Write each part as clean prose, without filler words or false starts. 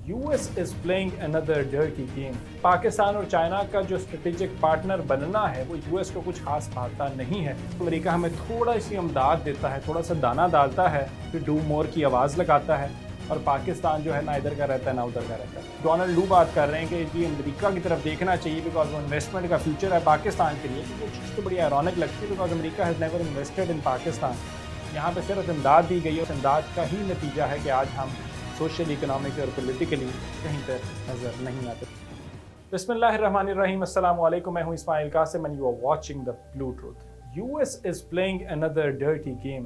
US is playing another dirty game. Pakistan और China का जो स्ट्रेटेजिक पार्टनर बनना है वो US को कुछ खास भाता नहीं है। अमेरिका हमें थोड़ा सी इमदाद देता है, थोड़ा सा दाना डालता है, फिर डू मोर की आवाज़ लगाता है और पाकिस्तान जो है ना इधर का रहता है ना उधर का रहता है। डोनाल्ड लू बात कर रहे हैं कि जी अमेरिका की तरफ देखना चाहिए बिकॉज वो इन्वेस्टमेंट का फ्यूचर है पाकिस्तान के लिए। वो चीज़ तो बड़ी आयरॉनिक लगती है because America has never invested in Pakistan. यहाँ पे सिर्फ इमदाद दी गई है, उस इमदाद का ही नतीजा है कि आज हम सोशल, इकोनॉमिक और पॉलिटिकली कहीं पर नज़र नहीं आते। बिस्मिल्लाहिर्रहमानिर्रहीम, अस्सलाम वालेकुम, मैं हूँ Ismail Qasim and you are watching the blue truth. US is playing another dirty game.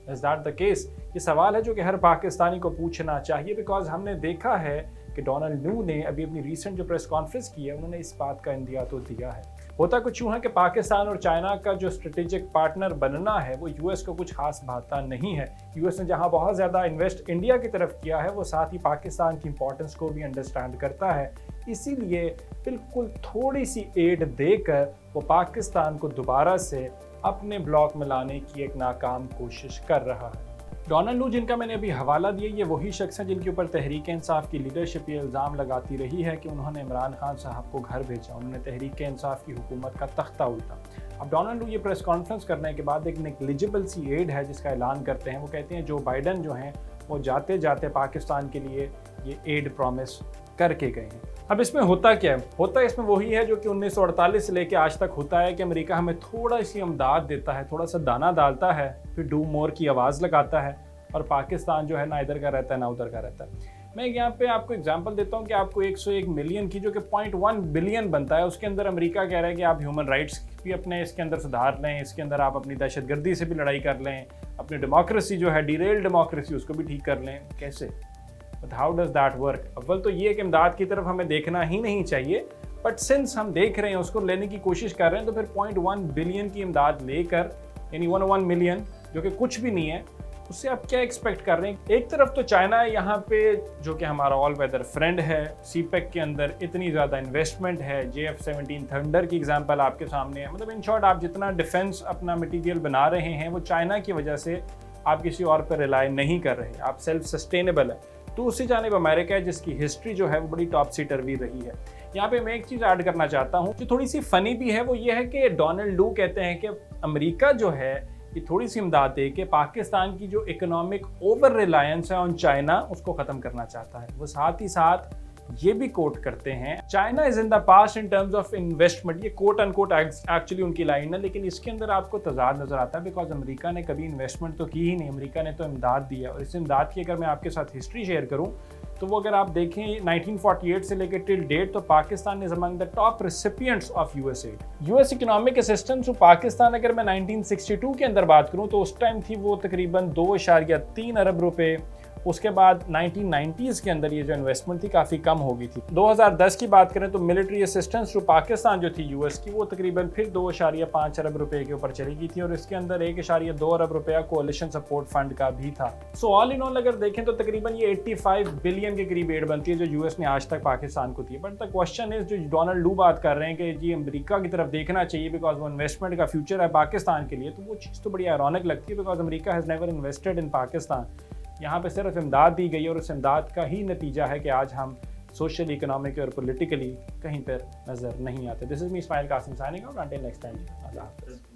Is that the case? ये सवाल है जो कि हर पाकिस्तानी को पूछना चाहिए बिकॉज हमने देखा है कि डोनाल्ड लू ने अभी अपनी रीसेंट जो प्रेस कॉन्फ्रेंस की है उन्होंने इस बात का इंदिया तो दिया है। होता कुछ यूँ है कि पाकिस्तान और चाइना का जो स्ट्रेटेजिक पार्टनर बनना है वो यूएस को कुछ खास भाता नहीं है। यूएस ने जहाँ बहुत ज़्यादा इन्वेस्ट इंडिया की तरफ किया है वो साथ ही पाकिस्तान की इंपॉर्टेंस को भी अंडरस्टैंड करता है, इसीलिए बिल्कुल थोड़ी सी एड देकर वो पाकिस्तान को दोबारा से अपने ब्लॉक में लाने की एक नाकाम कोशिश कर रहा है। डोनाल्ड लू जिनका मैंने अभी हवाला दिया, ये वही शख्स हैं जिनके ऊपर तहरीक इंसाफ की लीडरशिप ये इल्ज़ाम लगाती रही है कि उन्होंने इमरान खान साहब को घर भेजा, उन्होंने तहरीक इंसाफ की हुकूमत का तख्ता उल्टा। अब डोनाल्ड लू ये प्रेस कॉन्फ्रेंस करने के बाद एक नेग्लिजिबल सी एड है जिसका ऐलान करते हैं। वो कहते हैं जो बाइडन जो हैं वो जाते जाते पाकिस्तान के लिए ये एड प्रॉमिस करके गए हैं। अब इसमें होता क्या है? होता इसमें वही है जो कि 1948 से लेके आज तक होता है कि अमेरिका हमें थोड़ा सी इमदाद देता है, थोड़ा सा दाना डालता है, फिर डू मोर की आवाज़ लगाता है और पाकिस्तान जो है ना इधर का रहता है ना उधर का रहता है। मैं यहाँ पे आपको एग्जांपल देता हूँ कि आपको 101 मिलियन की जो कि 0.1 बिलियन बनता है उसके अंदर अमेरिका कह रहा है कि आप ह्यूमन राइट्स भी अपने इसके अंदर सुधार लें, इसके अंदर आप अपनी दहशतगर्दी से भी लड़ाई कर लें, अपनी डेमोक्रेसी जो है डिरेल डेमोक्रेसी उसको भी ठीक कर लें। कैसे? But how does that work? अव्वल तो ये कि इमदाद की तरफ हमें देखना ही नहीं चाहिए, बट सिंस हम देख रहे हैं उसको लेने की कोशिश कर रहे हैं तो फिर 0.1 बिलियन की इमदाद लेकर यानी 101 मिलियन जो कि कुछ भी नहीं है उससे आप क्या एक्सपेक्ट कर रहे हैं? एक तरफ तो चाइना है यहाँ पे जो कि हमारा ऑल वेदर फ्रेंड है, सीपेक के अंदर इतनी ज़्यादा इन्वेस्टमेंट है, JF-17 थंडर की एग्जांपल आपके सामने है। मतलब इन शॉर्ट आप जितना डिफेंस अपना मटेरियल बना रहे हैं वो चाइना की वजह से आप किसी और पर रिलाई नहीं कर रहे, आप सेल्फ सस्टेनेबल है। तो उसी जानिब अमेरिका है जिसकी हिस्ट्री जो है वो बड़ी टॉप सीटर भी रही है। यहाँ पे मैं एक चीज़ ऐड करना चाहता हूँ जो थोड़ी सी फ़नी भी है, वो ये है कि डोनाल्ड लू कहते हैं कि अमेरिका जो है ये थोड़ी सी इमदाद दे के पाकिस्तान की जो इकोनॉमिक ओवर रिलायंस है ऑन चाइना उसको ख़त्म करना चाहता है। वो साथ ही साथ ये भी कोट करते हैं China is in the past in terms of investment. ये कोट अनकोट एक्चुअली उनकी लाइन है, लेकिन इसके अंदर आपको तजाद नजर आता है बिकॉज अमेरिका ने कभी इन्वेस्टमेंट तो की ही नहीं, अमेरिका ने तो इमदाद दी है। और इस इमदाद की अगर मैं आपके साथ हिस्ट्री शेयर करूं तो वो अगर आप देखें 1948 से लेकर टिल डेट तो Pakistan is among the top recipients of US aid. US economic assistance to Pakistan अगर मैं 1962 के अंदर बात करूं तो उस टाइम थी वो तकरीबन 2.3 अरब रुपए। उसके बाद 1990s के अंदर ये जो इन्वेस्टमेंट थी काफ़ी कम हो गई थी। 2010 की बात करें तो मिलिट्री असिस्टेंस टू पाकिस्तान जो थी यूएस की वो तकरीबन फिर 2.5 अरब रुपए के ऊपर चली गई थी और इसके अंदर 1.2 अरब रुपया कोalition सपोर्ट फंड का भी था। सो ऑल इन ऑल अगर देखें तो तकरीबन ये 85 बिलियन के करीब एड बनती है जो यूएस ने आज तक पाकिस्तान को दी। बट द क्वेश्चन इज जो डोनाल्ड लू बात कर रहे हैं कि जी अमेरिका की तरफ देखना चाहिए बिकॉज वो इन्वेस्टमेंट का फ्यूचर है पाकिस्तान के लिए, तो वो चीज़ तो बड़ी आयरॉनिक लगती है because America has never invested in Pakistan. यहाँ पे सिर्फ इमदाद दी गई और उस इमदाद का ही नतीजा है कि आज हम सोशल, इकोनॉमिक और पॉलिटिकली कहीं पर नज़र नहीं आते। This is me Ismail Qasim signing out, until next time, अल्लाह हाफ़िज़।